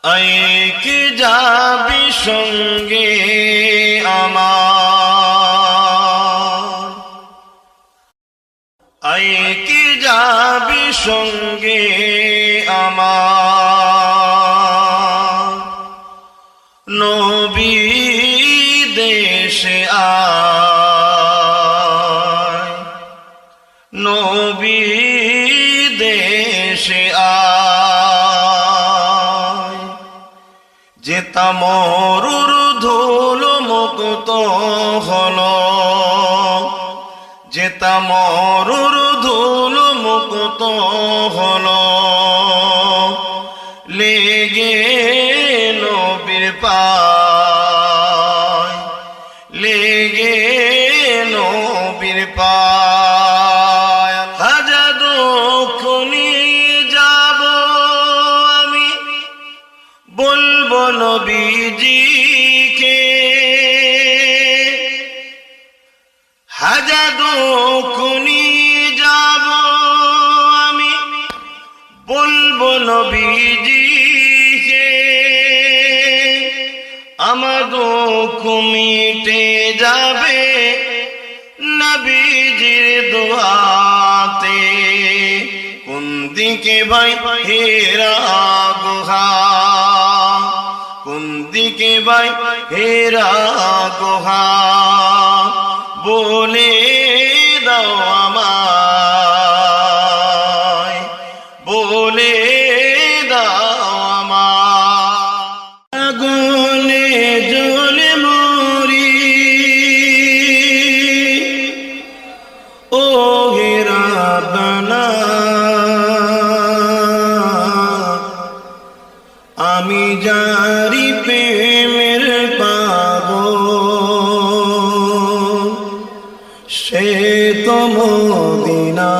আইকে যাবি সঙ্গে আমার, আইকে যাবি সঙ্গে আমার, নবী দেশে আয়, নবী দেশে আয়, যেতা মরুর ধুল মুক্ত হলো, যেতা মরুর ধুল মুক্ত হলো, লেগে নবীর পায়, লেগে নবীর পায়। হাজার দুঃখ নিয়ে যাব আমি, বলবো নবীজিকে, হাজার দুঃখ নিয়ে যাব আমি, বলবো নবীজিকে, আমার দুঃখ মিটে যাবে নবীজির দোয়াতে। কোন দিকে ভাই হেরা গুহা, কোন দিকে ভাই হেরা গুহা, বলে দাও আমায়, বলে দাও আমায়। আগুনে জ্বলে মরি ও হে রাব্বানা, আমি জারি প্রেমের পাগল, সে তো মদিনা।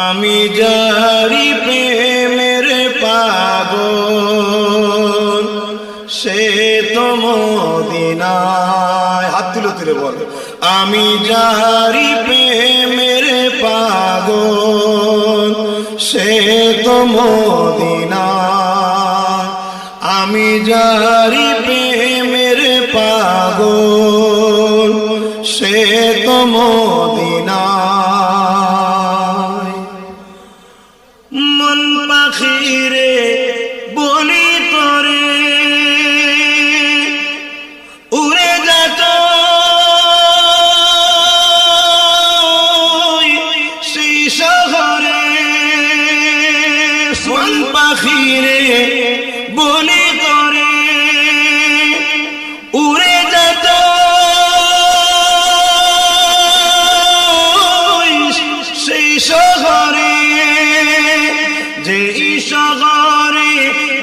আমি জারি প্রেমের পাগল, সে তো মদিনায়। হাত তুলে তুলে বল, আমি জারি প্রেমের পাগল, সে তো মদিনায়। আমি জারি প্রেমের পাগল, সে তো মদিনায়। মন পাখিরে বলি তোরে, উড়ে যেত সেই শহরে। মন পাখিরে বলি তোরে, উড়ে যেত সেই শহরে, যেই শহরে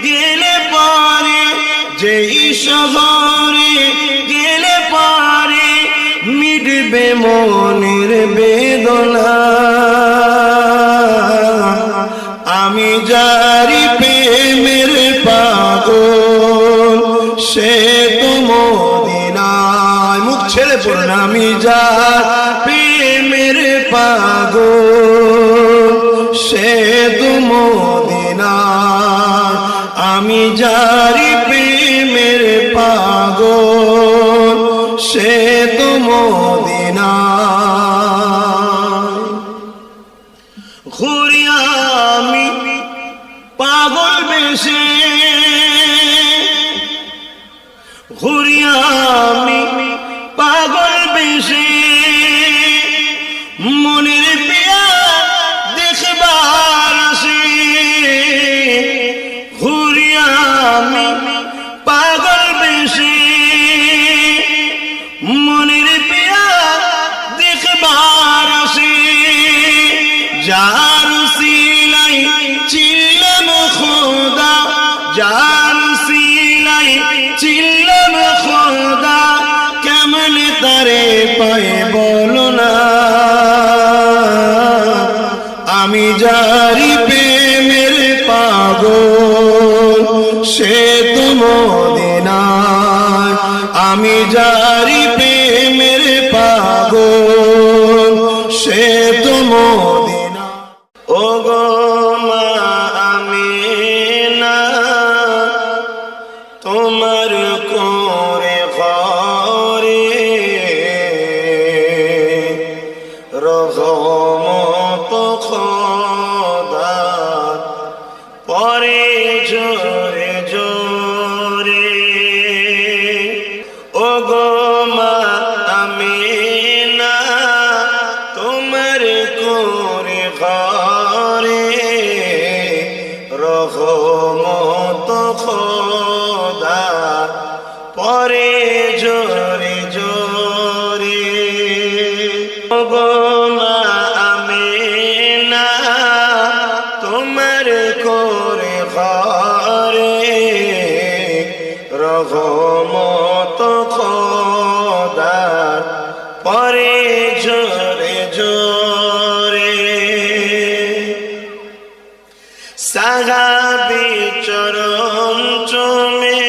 গেলে পারে, যেই শহরে গেলে পারে, মিটবে মনের বেদনা। আমি জারি প্রেমের পাগল, সে তো মদিনায়। মুখ ছেড়ে পড়ুন, আমি জারি প্রেমের পাগল, সে তো মদিনায়। আমি জারি প্রেমের পাগল, সে তো মদিনায়। ঘুরি আমি পাগল বেশে, ঘুরি আমি পাগল বেশে, মনের পিয়া দেখবার আসে। ঘুরি আমি পাগল বেশে, মনের পিয়া দেখবার আসে। যার সিলাই চিল্লাম খোদা, যার সিলাই চিল্লাম খোদা, কেমন তারে পায়ে বলো না। আমি জারি প্রেমের পাগল, সে তো মদিনায়। আমি জারি প্রেমের পাগল, সে তো মদিনায়। ও গো মা আমি তোমার করে ঘরে রহমত খোদা পরে জোরে জোরে ও গো মা আমিনা তোমার করে ঘরে রহমত খোদা পরে জোরে জোরে ও গো মা আমিনা তোমার করে ঘরে রহমত খোদা পরে জোরে জোরে সাহাবী চরণ চুমে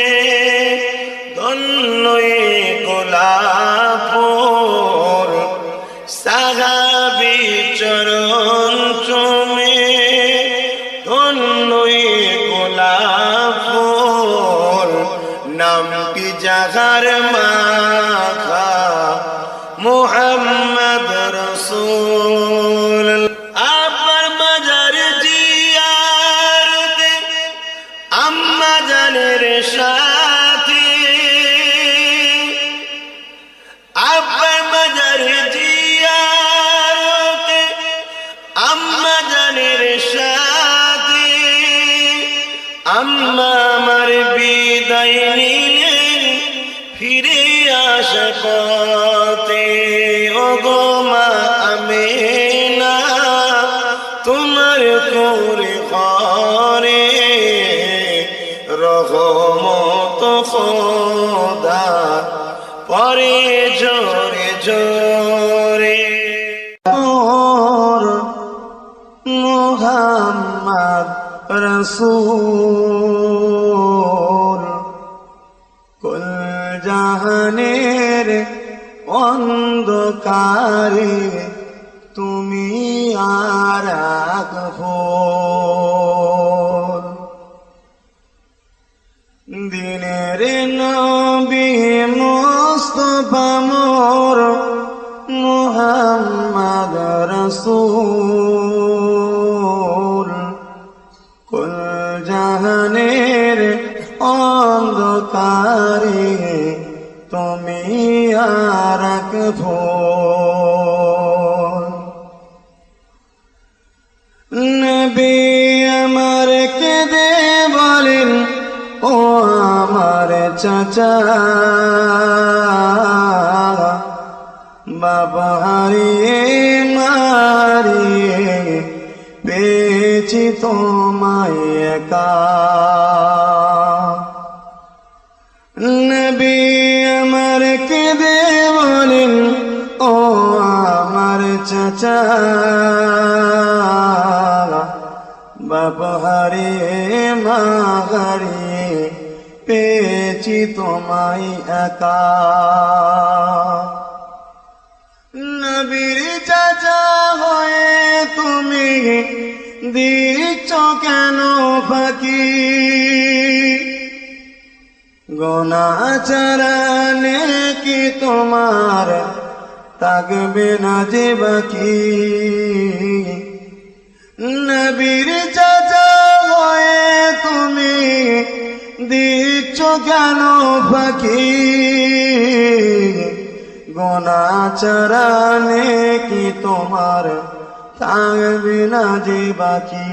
ধন্য গোলাপ ফুল সাহাবী চরণ চুমে ধন্য গোলাপ ফুল নামটি যাহার মাখা মুহাম্মদ রাসূল আপনার মাজার জিয়ারতে আম্মা জানের সাথে আপনার মাজার জিয়ারতে আম্মা জানের সাথে আম্মা আমার বিদায় নিলেন ফিরে আসে পথে ও গো মা আমিনা তোমার করে ঘরে রহমত খোদা পরে জোরে জোরে মুহাম্মদ রাসূল কুল জাহানের অন্ধকারে তুমি আর এক ভোর দিনের নবী মুস্তাফা মোর মুহাম্মদ রাসূল কুল জাহানের অন্ধকারে তুমি আর এক ভোর নবী আমার কেঁদে বলেন ও আমার চাচা বাবা হারিয়ে মারিয়ে পেয়েছি তোমায় একা নবী আমার কেঁদে বলেন ও আমার চাচা বাবা হারিয়ে মা হারিয়ে পেয়েছি তোমায় একা নবীর চাচা হয়ে তুমি দিচ্ছ কেন ফাঁকি গোনাচারানে কি তোমার থাকবে না যে বাকি নবীর চাচা হয়ে তুমি দিচ্ছ কেন ফাঁকি গোনাচারানে কি তোমার থাকবে না যে বাকি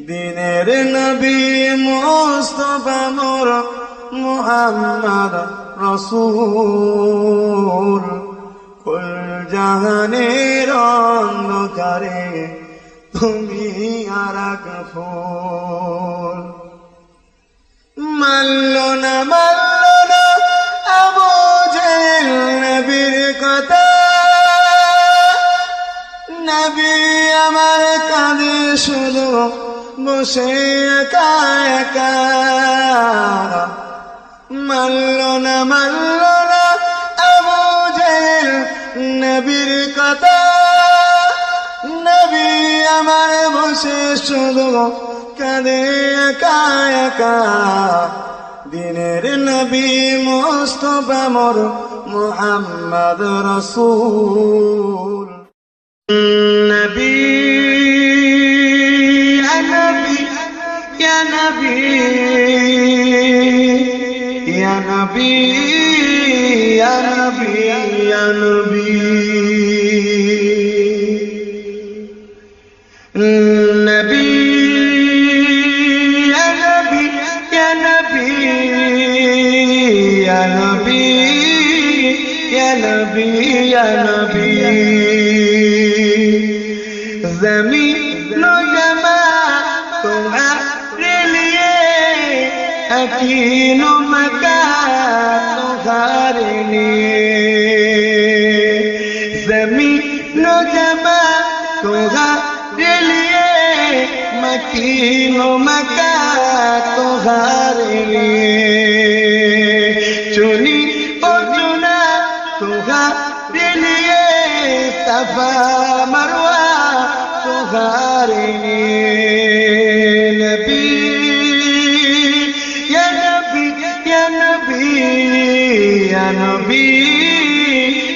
দিনের নবী মুস্তাফা মোর মুহাম্মদ রাসূল কুল জাহানের অন্ধকারে তুমি আর এক ফুল মানল না আবু জেহেল নবীর কথা নবী আমার কাঁদে শুধু বসে একা একা মানল না আবু জেহেল নবীর কথা নবী আমার বসে শুধু কাঁদে একা একা দিনের নবী মুস্তাফা মোর মুহাম্মদ রাসূল নবী ইয়া নবী ইয়া নবী ইয়া নবী ইয়া নবী ইয়া নবী নবী ইয়া নবী ইয়া নবী ইয়া নবী ইয়া নবী ইয়া নবী زمین و جمع تمہارے لیے اکین و مکان تمہارے لیے زمین و جمع تمہارے لیے مکین و مکان تمہارے لیے چنی و چنا تمہارے لیے صفا مروہ تمہارے نبی یا نبی یا نبی یا نبی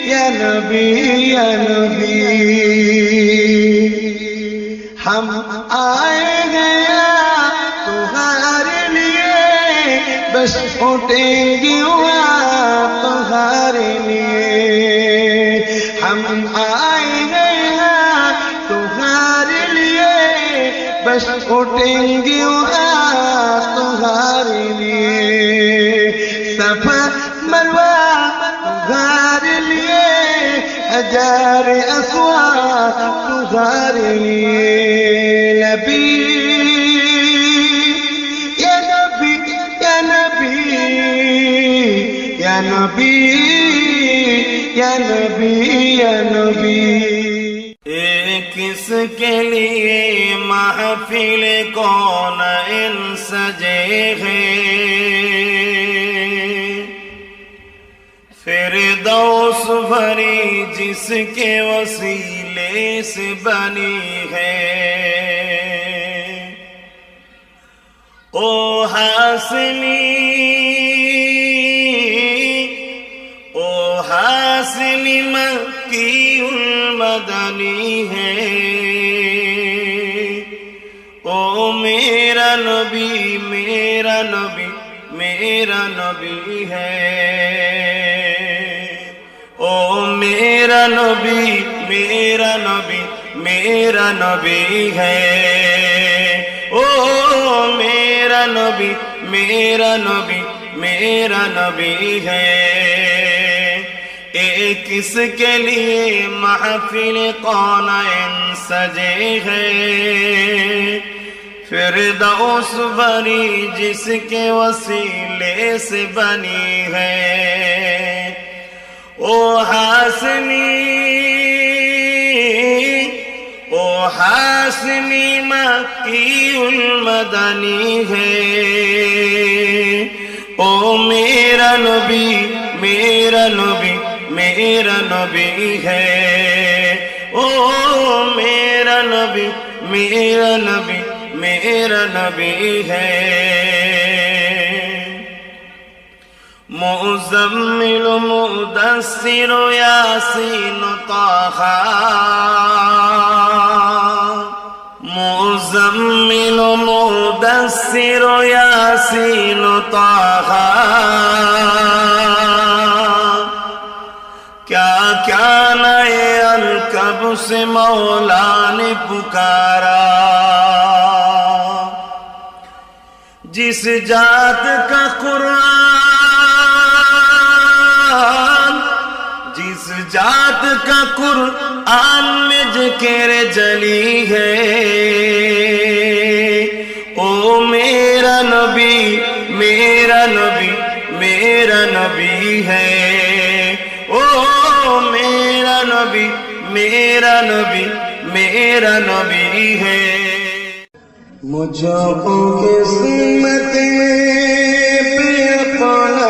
یا نبی یا نبی ہم آئے ہیں تمہارے لیے بس اٹھیں گے تمہارے لیے ہم آئے ہیں تمہارے لیے بس اٹھیں گے تمہارے لیے صفا مروہ تمہارے لیے ہزار اسوار تمہارے لیے نبی یا نبی یا نبی یا نبی یا نبی یا نبی کس کے لیے محفل کون ان سجے ہیں فردوس بھری جس کے وسیلے سے بنی ہے او حاسنی مکی المدنی ہے او میرا نبی میرا نبی میرا نبی ہے او میرا نبی میرا نبی میرا نبی ہے او میرا نبی میرا نبی میرا نبی ہے کس کے لیے محفل قونین سجے ہیں فردوس بھری جس کے وسیلے سے بنی ہے او حاسنی مکی المدنی ہے او میرا نبی میرا نبی میرا نبی ہے او میرا نبی میرا نبی میرا نبی ہے مزمل مدثر یاسین طہ مزمل مدثر یاسین طہ کیا نئے الکب سے مولا نے پکارا جس ذات کا قرآن جس ذات کا قرآن میں ذکر جلی ہے او میرا نبی میرا نبی میرا نبی ہے او میرا نبی میرا نبی میرا نبی ہے مجھ کو قسمت پہ اپنا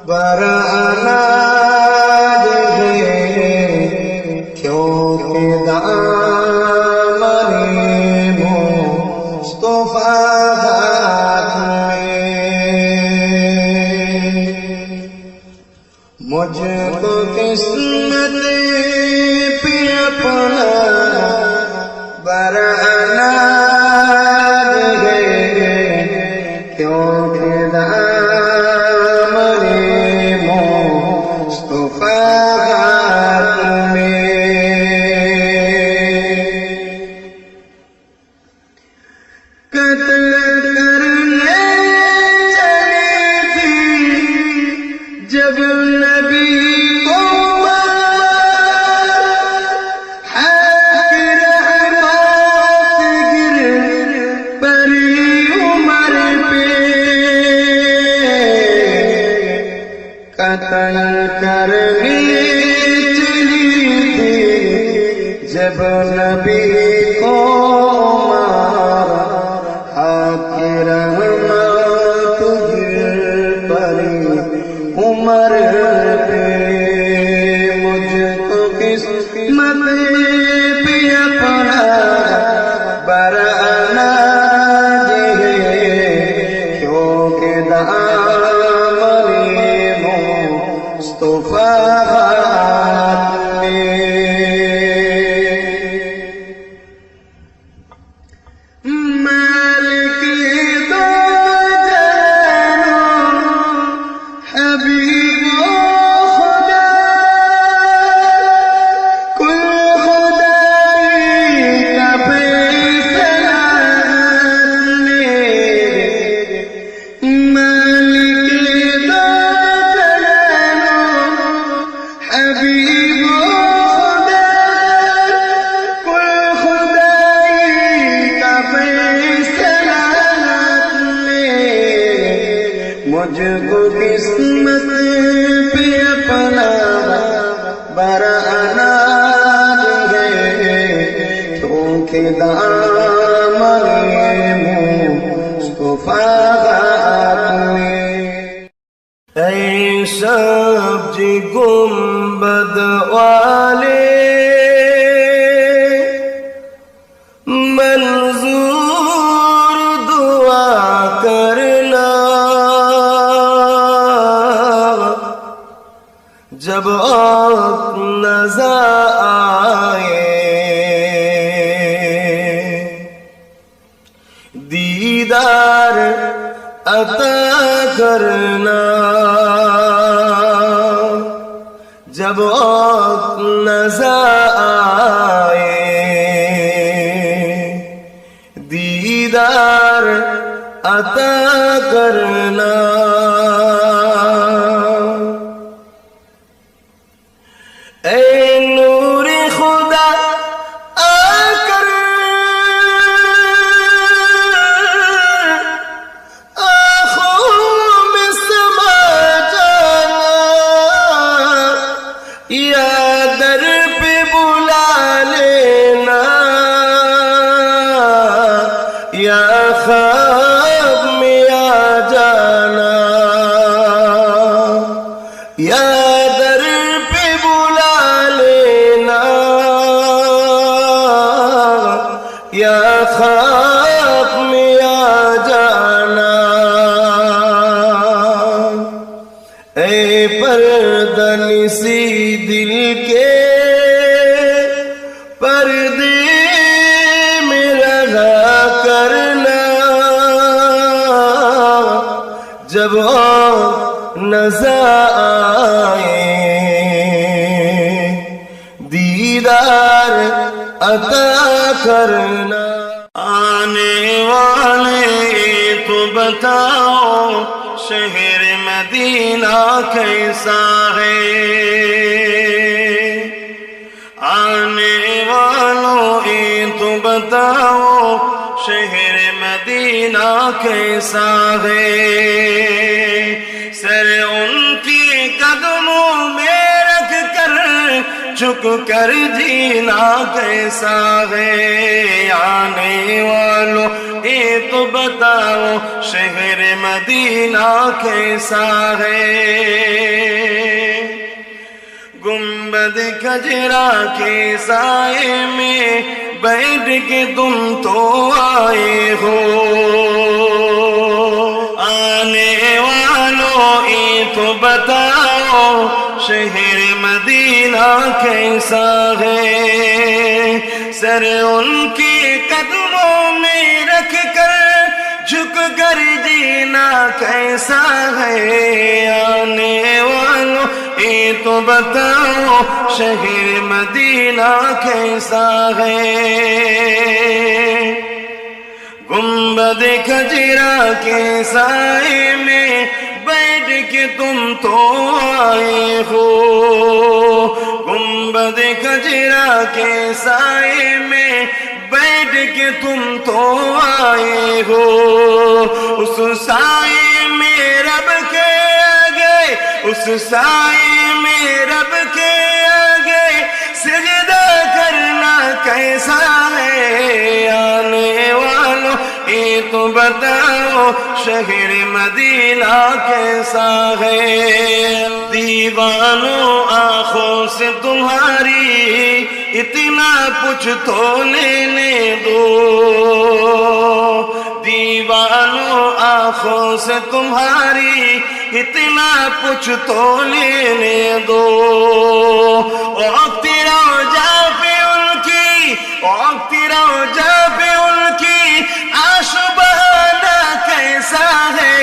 برانا ہے کیونکہ دامن مصطفیٰ ہاتھ میں قتل کرنے چلی تھی جب نبی کو قتل کرنے چلی تھی جب نبی کو مارا حق رحمت گر پڑی عمر پہ مجھ کو قسمت پہ اپنا برانا دے کیونکہ مجھ کو قسمت پہ اپنا برانا دے کیونکہ دامن مصطفیٰ میں اے سبز گنبد والے منظور دعا کرنا جب آپ نظر آئے دیدار عطا کرنا جب آپ نظر آئے دیدار عطا کرنا اے نور خدا آ کر آنکھوں میں سما جانا یا در پہ بلا لینا یا خواب میں آ جانا یا در پہ بلا لینا یا خواب میں آ جانا اے پردنسی دل کے پردے میں رہا کرنا جب آپ نظر آئے دیدار عطا کرنا آنے والے تو بتاؤ شہر مدینہ کیسا ہے آنے والوں تو بتاؤ شہر مدینہ کیسا ہے سر ان کی قدموں میں رکھ کر جھک کر جینا کیسا ہے آنے والوں یہ تو بتاؤ شہر مدینہ کیسا ہے گنبد خجرا کے سائے میں بیٹھ کے تم تو آئے ہو آنے والوں یہ تو بتاؤ شہر مدینہ کیسا ہے سر ان کی قدموں میں رکھ کر جھک کر جینا کیسا ہے آنے والوں یہ تو بتاؤ شہر مدینہ کیسا ہے गुंबद खजरा के साए में बैठ के तुम तो आए हो, गुंबद खजरा के साए में बैठ के तुम तो आए हो। उस साए में रब के आगे, उस साए में रब के आगे सजदा करना कैसा है। आने वालों ये तो बताओ शहर मदीना कैसा है। दीवानों आंखों से तुम्हारी इतना कुछ तो लेने दो, दीवानों आंखों से तुम्हारी इतना कुछ तो लेने दो। तेरा जा पे उनकी, तेरा जा पे उनकी आंसू बहाना कैसा है।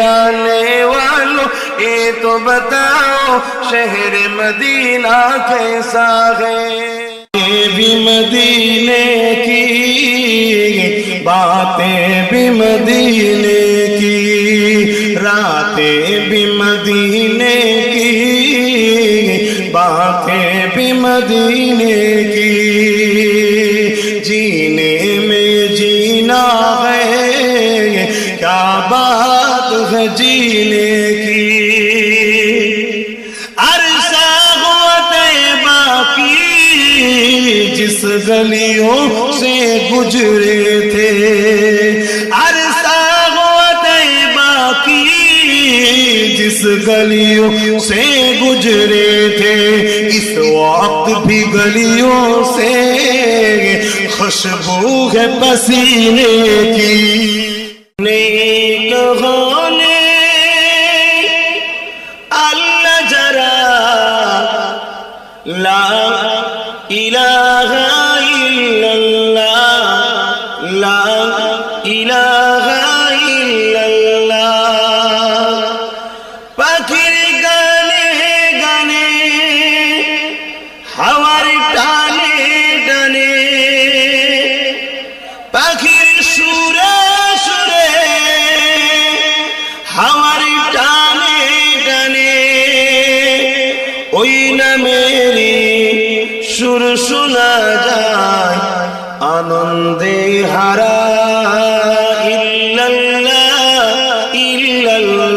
आने वालों ये तो बताओ शहर मदीना कैसा है। ये भी मदीने की बातें भी मदीने की, रातें भी मदीने की, बातें भी मदीने की। जीने में जीना है, क्या बात है जीने की। अरसा हुआ तैबा की जिस गलियों से गुजरे थे, अरसा हुआ तैबा की जिस गलियों से गुजरे थे। इस वक्त भी गलियों से खुशबू है पसीने की। नेक होने अल्लाह जरा ला इलाहा इल्लल्लाह, ला इलाहा इल्लल्लाह। पाखिर गाने गाने हवार टाने डाने, पाखिर सुरे सुरे हवार टाने डाने। ওই না মেরি সুর শোনা যায় আনন্দে হারা ইল্লাল্লাহ ইল্লাল্লাহ।